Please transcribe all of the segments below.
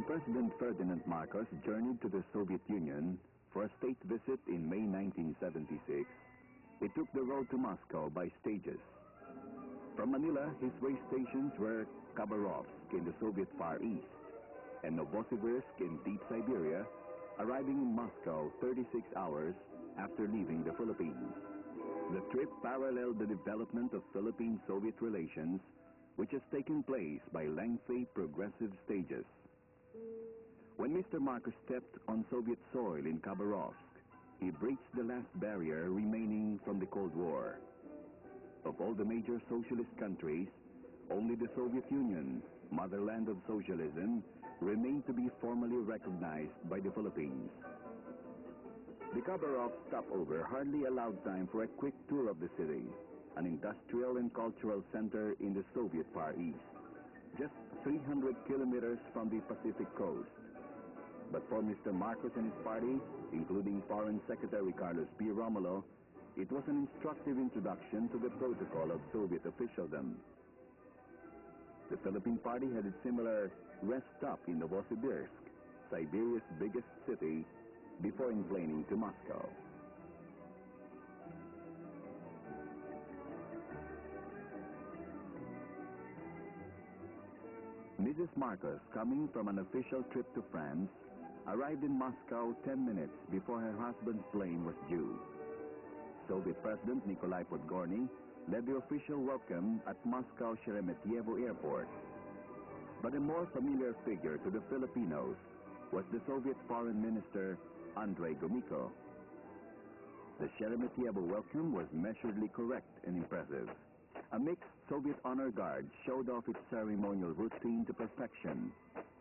President Ferdinand Marcos journeyed to the Soviet Union for a state visit in May 1976, he took the road to Moscow by stages. From Manila, his way stations were Khabarovsk in the Soviet Far East and Novosibirsk in deep Siberia, arriving in Moscow 36 hours after leaving the Philippines. The trip paralleled the development of Philippine-Soviet relations, which has taken place by lengthy progressive stages. When Mr. Marcos stepped on Soviet soil in Khabarovsk, he breached the last barrier remaining from the Cold War. Of all the major socialist countries, only the Soviet Union, motherland of socialism, remained to be formally recognized by the Philippines. The Khabarovsk stopover hardly allowed time for a quick tour of the city, an industrial and cultural center in the Soviet Far East, just 300 kilometers from the Pacific coast. But for Mr. Marcos and his party, including Foreign Secretary Carlos P. Romulo, it was an instructive introduction to the protocol of Soviet officialdom. The Philippine party had a similar rest stop in Novosibirsk, Siberia's biggest city, before enplaning to Moscow. Mrs. Marcos, coming from an official trip to France, arrived in Moscow 10 minutes before her husband's plane was due. Soviet President Nikolai Podgorny led the official welcome at Moscow Sheremetyevo Airport. But a more familiar figure to the Filipinos was the Soviet Foreign Minister Andrei Gromyko. The Sheremetyevo welcome was measuredly correct and impressive. A mixed Soviet honor guard showed off its ceremonial routine to perfection,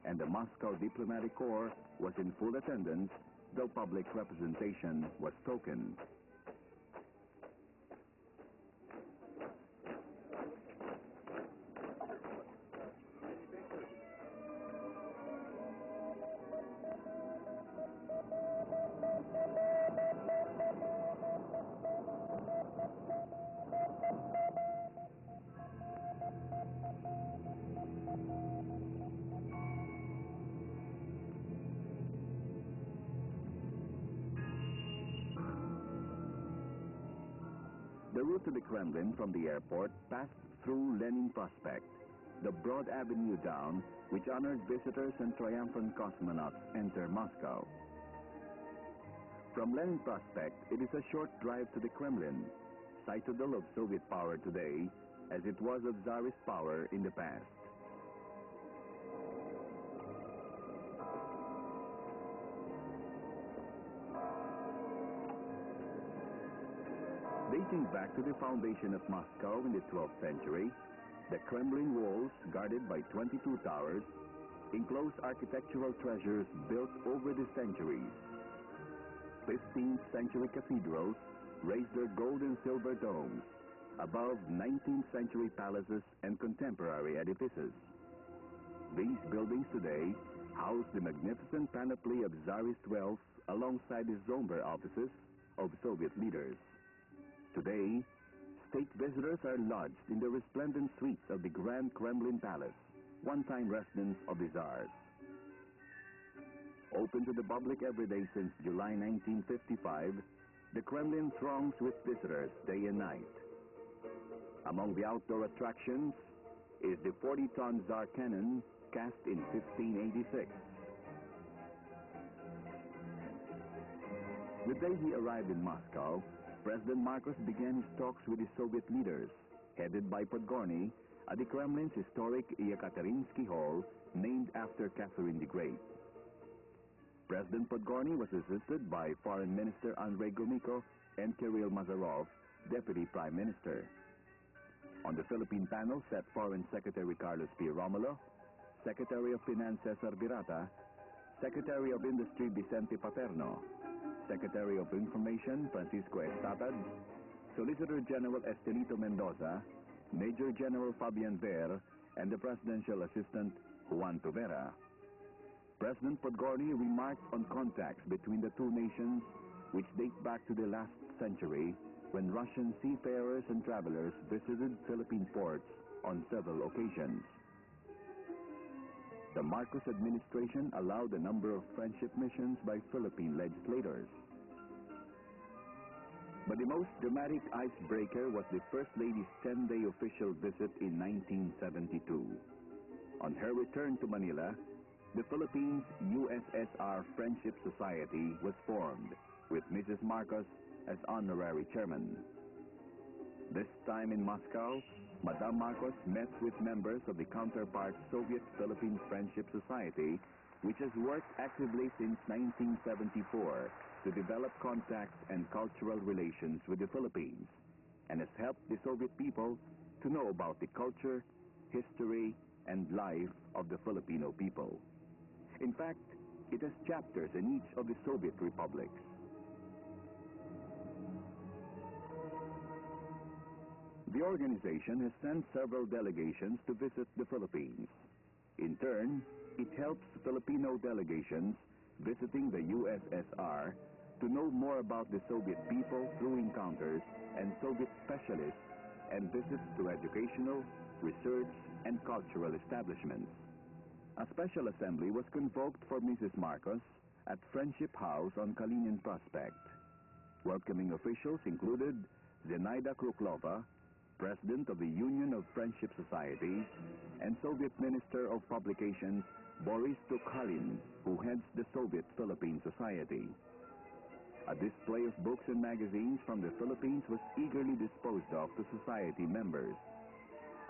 and the Moscow Diplomatic Corps was in full attendance, though public representation was token. The route to the Kremlin from the airport passed through Lenin Prospect, the broad avenue down which honored visitors and triumphant cosmonauts enter Moscow. From Lenin Prospect, it is a short drive to the Kremlin, citadel of Soviet power today, as it was of Tsarist power in the past. Dating back to the foundation of Moscow in the 12th century, the Kremlin walls, guarded by 22 towers, enclose architectural treasures built over the centuries. 15th century cathedrals raise their gold and silver domes above 19th century palaces and contemporary edifices. These buildings today house the magnificent panoply of Tsarist wealth alongside the somber offices of Soviet leaders. Today, state visitors are lodged in the resplendent suites of the Grand Kremlin Palace, one-time residence of the Tsars. Open to the public every day since July 1955, the Kremlin throngs with visitors day and night. Among the outdoor attractions is the 40-ton Tsar cannon cast in 1586. The day he arrived in Moscow, President Marcos began his talks with the Soviet leaders, headed by Podgorny, at the Kremlin's historic Yekaterinsky Hall, named after Catherine the Great. President Podgorny was assisted by Foreign Minister Andrei Gromyko and Kirill Mazarov, Deputy Prime Minister. On the Philippine panel sat Foreign Secretary Carlos P. Romulo, Secretary of Finance Cesar Birata, Secretary of Industry Vicente Paterno, Secretary of Information Francisco Estatad, Solicitor General Estelito Mendoza, Major General Fabian Ver, and the Presidential Assistant Juan Tovera. President Podgorny remarked on contacts between the two nations which date back to the last century, when Russian seafarers and travelers visited Philippine ports on several occasions. The Marcos administration allowed a number of friendship missions by Philippine legislators. But the most dramatic icebreaker was the First Lady's 10-day official visit in 1972. On her return to Manila, the Philippines USSR Friendship Society was formed, with Mrs. Marcos as honorary chairman. This time in Moscow, Madame Marcos met with members of the counterpart Soviet Philippine Friendship Society, which has worked actively since 1974 to develop contacts and cultural relations with the Philippines, and has helped the Soviet people to know about the culture, history, and life of the Filipino people. In fact, it has chapters in each of the Soviet republics. The organization has sent several delegations to visit the Philippines. In turn, it helps Filipino delegations visiting the USSR to know more about the Soviet people through encounters and Soviet specialists and visits to educational, research, and cultural establishments. A special assembly was convoked for Mrs. Marcos at Friendship House on Kalinin Prospect. Welcoming officials included Zenaida Kruklova, President of the Union of Friendship Societies, and Soviet Minister of Publications Boris Tukhalin, who heads the Soviet Philippine Society. A display of books and magazines from the Philippines was eagerly disposed of to society members.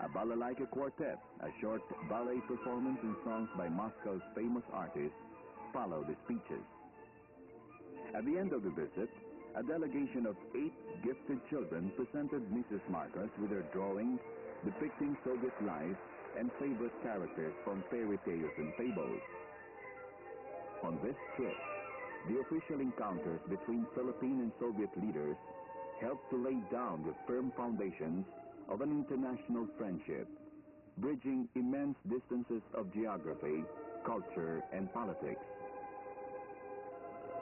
A balalaika quartet, a short ballet performance and songs by Moscow's famous artists, followed the speeches. At the end of the visit, a delegation of 8 gifted children presented Mrs. Marcos with her drawings depicting Soviet life and favorite characters from fairy tales and fables. On this trip, the official encounters between Philippine and Soviet leaders helped to lay down the firm foundations of an international friendship, bridging immense distances of geography, culture, and politics.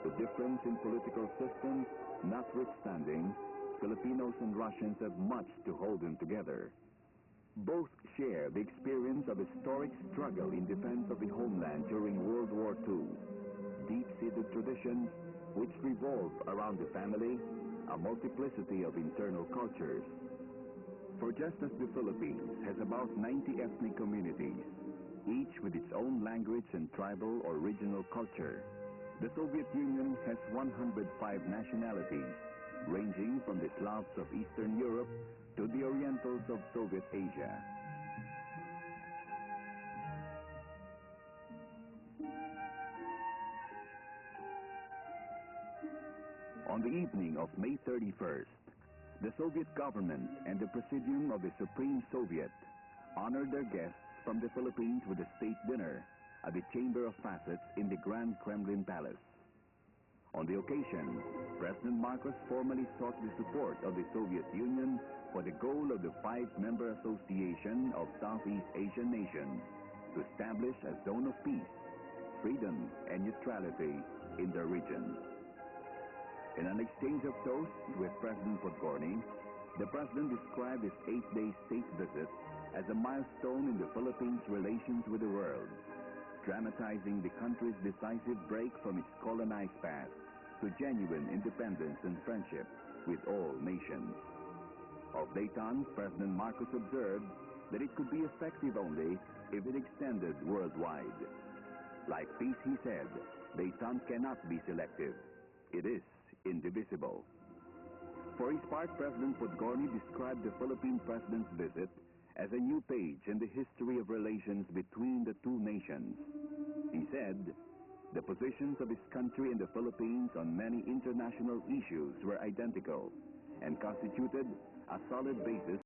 The difference in political systems notwithstanding, Filipinos and Russians have much to hold them together. Both share the experience of historic struggle in defense of the homeland during World War II, deep-seated traditions which revolve around the family, a multiplicity of internal cultures. For just as the Philippines has about 90 ethnic communities, each with its own language and tribal or regional culture, the Soviet Union has 105 nationalities, ranging from the Slavs of Eastern Europe to the Orientals of Soviet Asia. On the evening of May 31st, the Soviet government and the Presidium of the Supreme Soviet honored their guests from the Philippines with a state dinner at the Chamber of Facets in the Grand Kremlin Palace. On the occasion, President Marcos formally sought the support of the Soviet Union for the goal of the 5-member Association of Southeast Asian Nations to establish a zone of peace, freedom, and neutrality in the region. In an exchange of toasts with President Podgorny, the President described his 8-day state visit as a milestone in the Philippines' relations with the world, dramatizing the country's decisive break from its colonized past to genuine independence and friendship with all nations. Of détente, President Marcos observed that it could be effective only if it extended worldwide. Like peace, he said, détente cannot be selective. It is indivisible. For his part, President Podgorny described the Philippine President's visit as a new page in the history of relations between the two nations. He said, the positions of his country and the Philippines on many international issues were identical and constituted a solid basis